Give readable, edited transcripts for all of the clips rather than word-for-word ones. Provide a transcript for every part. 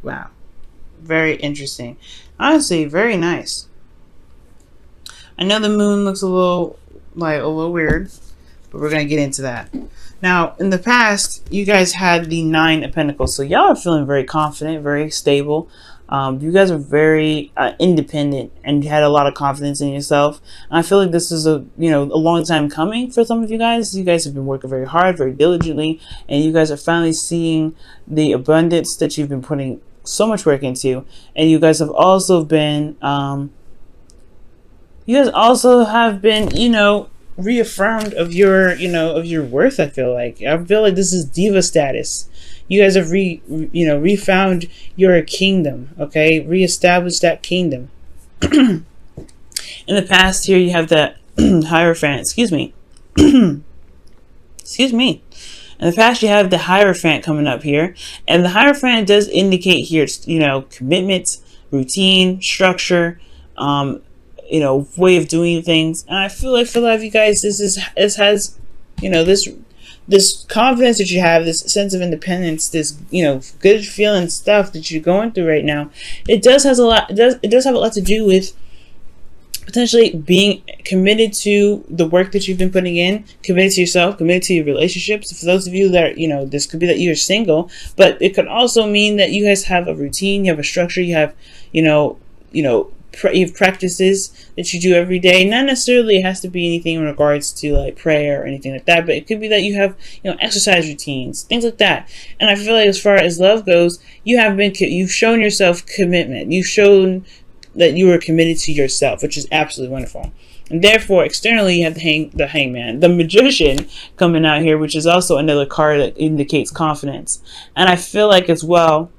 wow. Very interesting. Honestly, very nice. I know the moon looks a little weird, but we're gonna get into that. Now, in the past, you guys had the Nine of Pentacles, so y'all are feeling very confident, very stable. You guys are very independent, and you had a lot of confidence in yourself. And I feel like this is a long time coming for some of you guys. You guys have been working very hard, very diligently, and you guys are finally seeing the abundance that you've been putting so much work into. And you guys have also been reaffirmed of your worth. I feel like this is diva status. You guys have refound your kingdom. Okay, reestablished that kingdom. In the past here, you have that Hierophant. Excuse me. Excuse me. In the past, you have the Hierophant coming up here, and the Hierophant does indicate here, commitment, routine, structure, way of doing things. And I feel like for a lot of you guys, this confidence that you have, this sense of independence, this good feeling stuff that you're going through right now. It does have a lot to do with potentially being committed to the work that you've been putting in, committed to yourself, committed to your relationships. For those of you that this could be that you're single, but it could also mean that you guys have a routine, you have a structure, you have you have practices that you do every day. Not necessarily it has to be anything in regards to like prayer or anything like that, but it could be that you have exercise routines, things like that. And I feel like as far as love goes, you've shown yourself commitment. You've shown that you are committed to yourself, which is absolutely wonderful. And therefore, externally, you have the Hangman, the Magician coming out here, which is also another card that indicates confidence. And I feel like as well,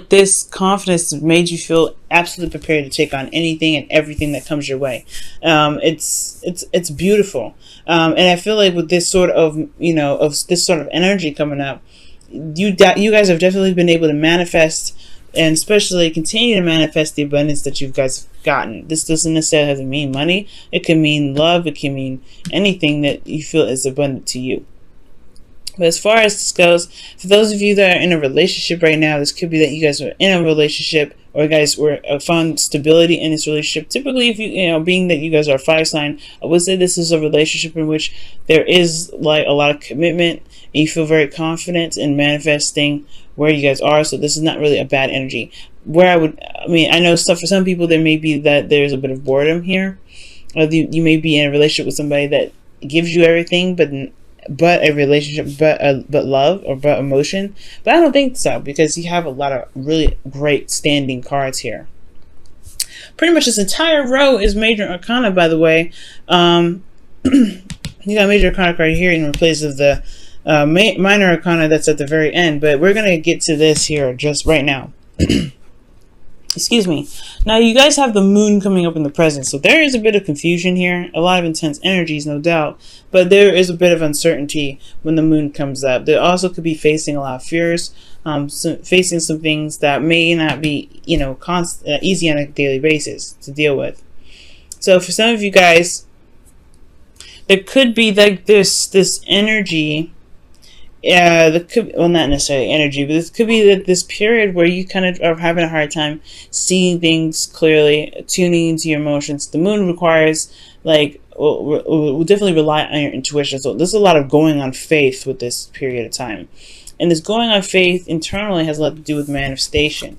this confidence made you feel absolutely prepared to take on anything and everything that comes your way. It's beautiful, and I feel like with this sort of this sort of energy coming up, you guys have definitely been able to manifest, and especially continue to manifest the abundance that you guys have gotten. This doesn't necessarily have to mean money. It can mean love. It can mean anything that you feel is abundant to you. But as far as this goes, for those of you that are in a relationship right now, this could be that you guys are in a relationship, or you guys found stability in this relationship. Typically, if being that you guys are a fire sign, I would say this is a relationship in which there is like a lot of commitment, and you feel very confident in manifesting where you guys are. So this is not really a bad energy. I know for some people there may be that there's a bit of boredom here, or you may be in a relationship with somebody that gives you everything, but a relationship, but love or but emotion. But I don't think so, because you have a lot of really great standing cards here. Pretty much this entire row is major arcana, by the way. You got major arcana card here in place of the minor arcana that's at the very end. But we're gonna get to this here just right now. Excuse me. Now you guys have the moon coming up in the present, so there is a bit of confusion here, a lot of intense energies, no doubt, but there is a bit of uncertainty when the moon comes up. There also could be facing a lot of fears, facing some things that may not be, easy on a daily basis to deal with. So for some of you guys, there could be like this energy. Not necessarily energy, but this could be this period where you kind of are having a hard time seeing things clearly, tuning into your emotions. The moon requires, will definitely rely on your intuition. So there's a lot of going on faith with this period of time. And this going on faith internally has a lot to do with manifestation.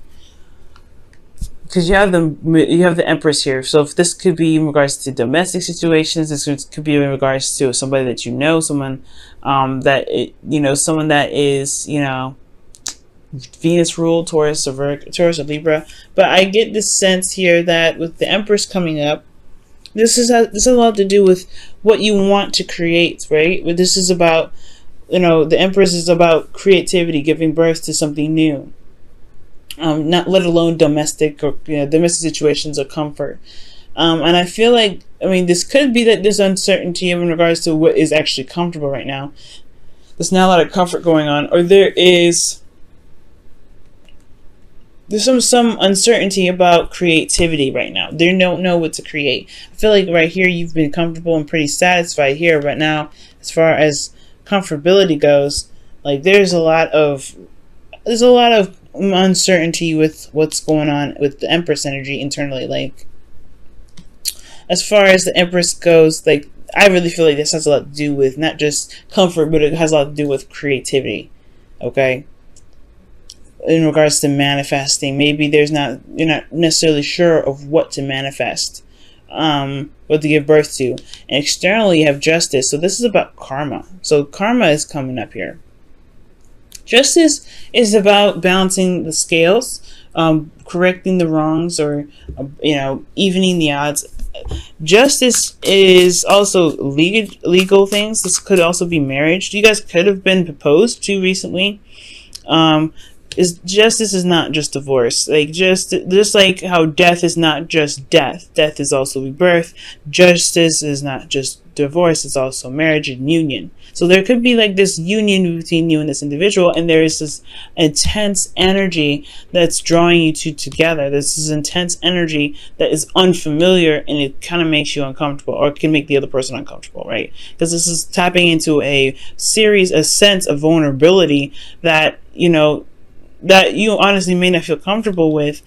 Because you have the Empress here, so if this could be in regards to domestic situations, this could be in regards to somebody that someone someone that is Venus ruled, Taurus or Libra. But I get this sense here that with the Empress coming up, this has a lot to do with what you want to create, right? But this is about the Empress is about creativity, giving birth to something new. Not let alone domestic situations or comfort. And I feel like, this could be that there's uncertainty in regards to what is actually comfortable right now. There's not a lot of comfort going on, or there's some uncertainty about creativity right now. They don't know what to create. I feel like right here you've been comfortable and pretty satisfied here, but now as far as comfortability goes, like there's a lot of uncertainty with what's going on with the Empress energy internally. Like, as far as the Empress goes, like, I really feel like this has a lot to do with not just comfort, but it has a lot to do with creativity. Okay? In regards to manifesting, maybe you're not necessarily sure of what to manifest, what to give birth to. And externally, you have Justice. So this is about karma. So karma is coming up here. Justice is about balancing the scales, correcting the wrongs, or evening the odds. Justice is also legal things. This could also be marriage. You guys could have been proposed to recently. Justice is not just divorce. Like, just like how death is not just death. Death is also rebirth. Justice is not just divorce. It's also marriage and union. So there could be like this union between you and this individual, and there is this intense energy that's drawing you two together. This is intense energy that is unfamiliar, and it kind of makes you uncomfortable, or it can make the other person uncomfortable, right? Because this is tapping into a sense of vulnerability that that you honestly may not feel comfortable with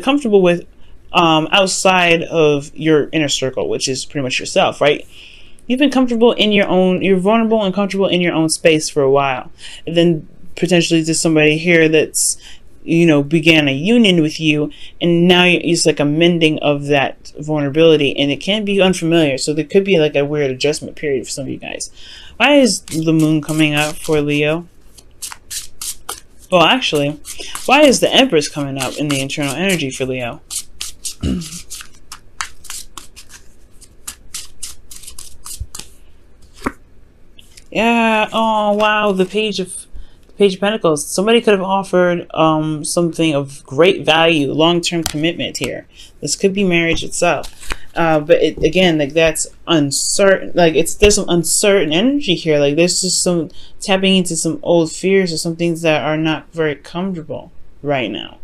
comfortable with outside of your inner circle, which is pretty much yourself, right? You've been comfortable in you're vulnerable and comfortable in your own space for a while. And then potentially there's somebody here that's, began a union with you, and now it's like a mending of that vulnerability, and it can be unfamiliar. So there could be like a weird adjustment period for some of you guys. Why is the moon coming up for Leo? Well, actually, why is the Empress coming up in the internal energy for Leo? Yeah. Oh, wow. The Page of Pentacles. Somebody could have offered something of great value, long-term commitment here. This could be marriage itself. But again, like, that's uncertain. Like, there's some uncertain energy here. Like, there's just some tapping into some old fears or some things that are not very comfortable right now.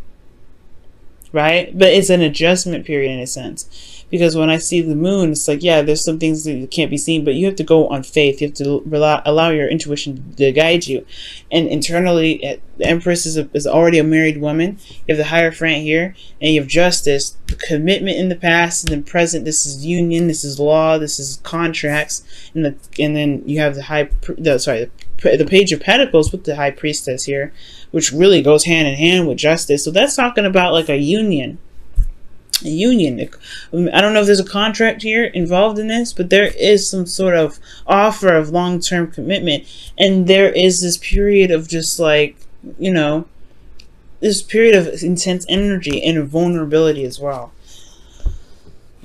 Right? But it's an adjustment period in a sense. Because when I see the moon, it's like, yeah, there's some things that can't be seen, but you have to go on faith. You have to allow your intuition to guide you. And internally, the Empress is already a married woman. You have the Hierophant here, and you have Justice, the commitment in the past, and then present. This is union, this is law, this is contracts, and then you have the Page of Pentacles with the High Priestess here, which really goes hand in hand with Justice. So that's talking about like a union. I don't know if there's a contract here involved in this, but there is some sort of offer of long-term commitment, and there is this period of just like, this period of intense energy and vulnerability as well.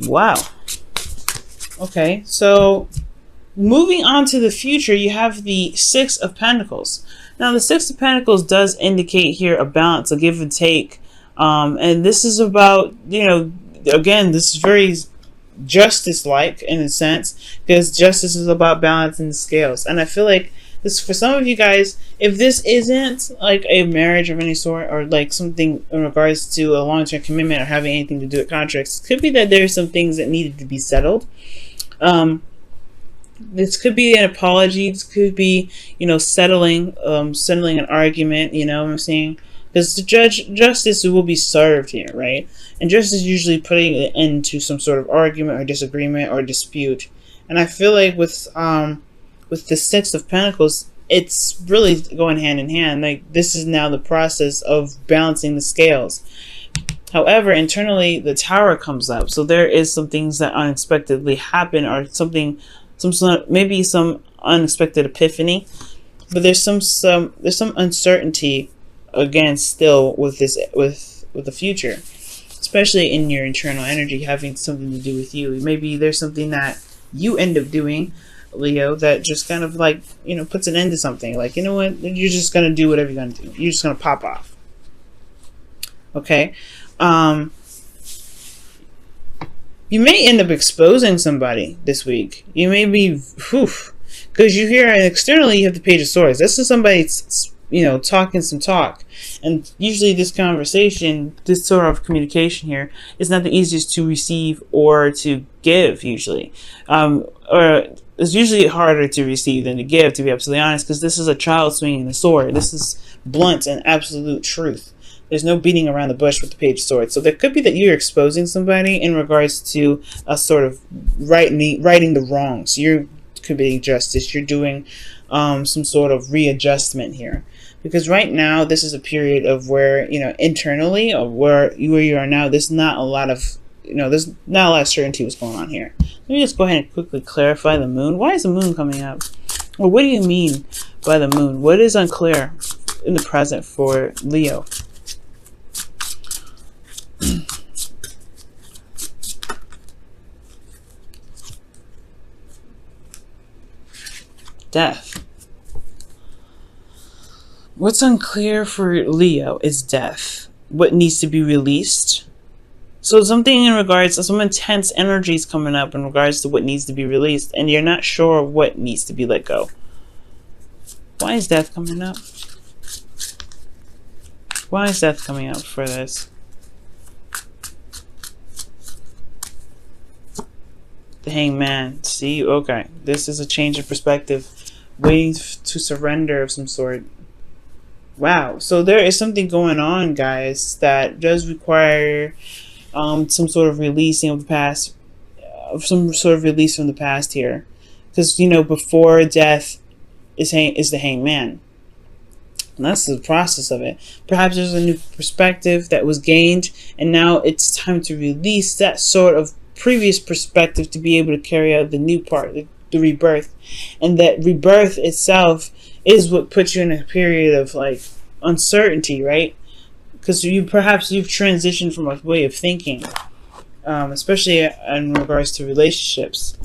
Wow. Okay, so moving on to the future, you have the Six of Pentacles. Now, the Six of Pentacles does indicate here a balance, a give and take. And this is about, again, this is very justice-like in a sense, because justice is about balancing the scales. And I feel like this, for some of you guys, if this isn't like a marriage of any sort, or like something in regards to a long-term commitment or having anything to do with contracts, it could be that there's some things that needed to be settled. This could be an apology. This could be, settling an argument, what I'm saying? Because the justice will be served here, right? And justice is usually putting an end to some sort of argument or disagreement or dispute. And I feel like with the Six of Pentacles, it's really going hand in hand. Like, this is now the process of balancing the scales. However, internally, the Tower comes up. So there is some things that unexpectedly happen, or maybe some unexpected epiphany. But there's some uncertainty, again, still with the future, especially in your internal energy having something to do with you. Maybe there's something that you end up doing, Leo, that just kind of like, puts an end to something. Like, you know what, you're just gonna do whatever you're gonna do. You're just gonna pop off. Okay. You may end up exposing somebody this week. You may be, because you hear externally you have the Page of Swords. This is somebody, talking some talk. And usually this conversation, this sort of communication here, is not the easiest to receive or to give, usually. Or it's usually harder to receive than to give, to be absolutely honest, because this is a child swinging a sword. This is blunt and absolute truth. There's no beating around the bush with the Page of Swords. So there could be that you're exposing somebody in regards to a sort of righting the wrongs. You're committing justice. You're doing some sort of readjustment here. Because right now, this is a period of where, internally, or where you are now, there's not a lot of, there's not a lot of certainty what's going on here. Let me just go ahead and quickly clarify the moon. Why is the moon coming up? Well, what do you mean by the moon? What is unclear in the present for Leo? Death. What's unclear for Leo is death. What needs to be released. So something in regards to some intense energies coming up in regards to what needs to be released, and you're not sure what needs to be let go. Why is death coming up? Why is death coming up for this? The Hangman. See? Okay. This is a change of perspective. Waiting to surrender of some sort. Wow. So there is something going on, guys, that does require some sort of releasing of the past. Some sort of release from the past here. Because, before death is the Hangman. And that's the process of it. Perhaps there's a new perspective that was gained, and now it's time to release that sort of previous perspective to be able to carry out the new part, the rebirth. And that rebirth itself is what puts you in a period of like uncertainty, right? Because you've transitioned from a way of thinking, especially in regards to relationships.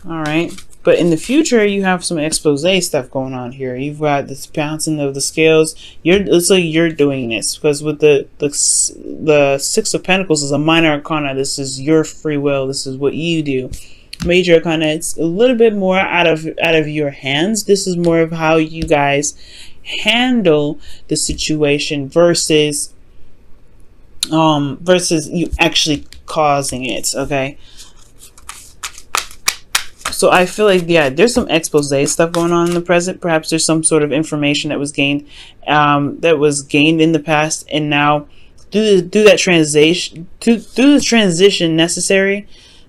All right. But in the future, you have some expose stuff going on here. You've got this bouncing of the scales. It's like you're doing this because with the Six of Pentacles is a minor arcana. This is your free will. This is what you do. Major arcana, it's a little bit more out of your hands. This is more of how you guys handle the situation versus you actually causing it. Okay. So I feel like, yeah, there's some expose stuff going on in the present. Perhaps there's some sort of information that was gained in the past, and now through the transition necessary,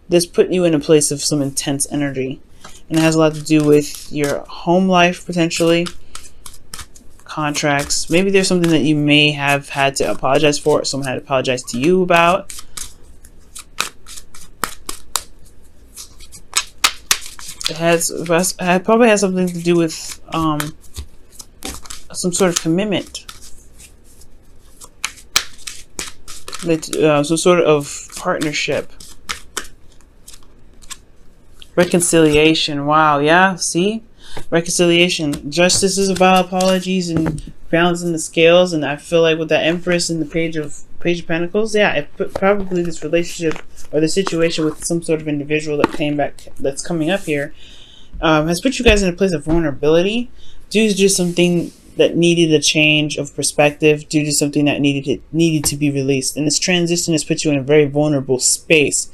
this put you in a place of some intense energy, and it has a lot to do with your home life potentially, contracts. Maybe there's something that you may have had to apologize for, or someone had to apologize to you about. It probably has something to do with some sort of commitment, some sort of partnership, reconciliation. Wow, yeah, see, reconciliation. Justice is about apologies and balancing the scales, and I feel like with that Empress and the Page of Pentacles, yeah, it put probably this relationship or the situation with some sort of individual that came back, that's coming up here, has put you guys in a place of vulnerability due to just something that needed a change of perspective, due to something that needed to be released. And this transition has put you in a very vulnerable space.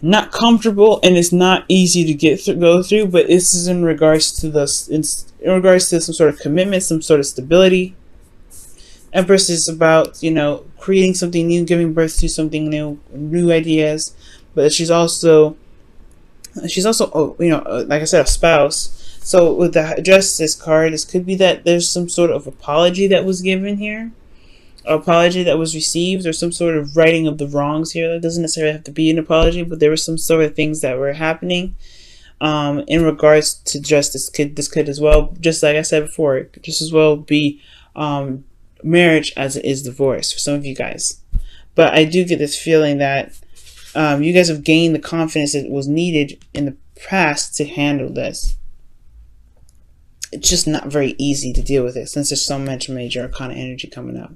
Not comfortable, and it's not easy to go through, but this is in regards to some sort of commitment, some sort of stability. Empress is about, creating something new, giving birth to something new ideas. But she's also, like I said, a spouse. So with the Justice card, this could be that there's some sort of apology that was given here, apology that was received, or some sort of righting of the wrongs here. That doesn't necessarily have to be an apology, but there were some sort of things that were happening in regards to justice. This could as well, just like I said before, just as well be marriage as it is divorce for some of you guys. But I do get this feeling that you guys have gained the confidence that was needed in the past to handle this. It's just not very easy to deal with it since there's so much major arcana energy coming up.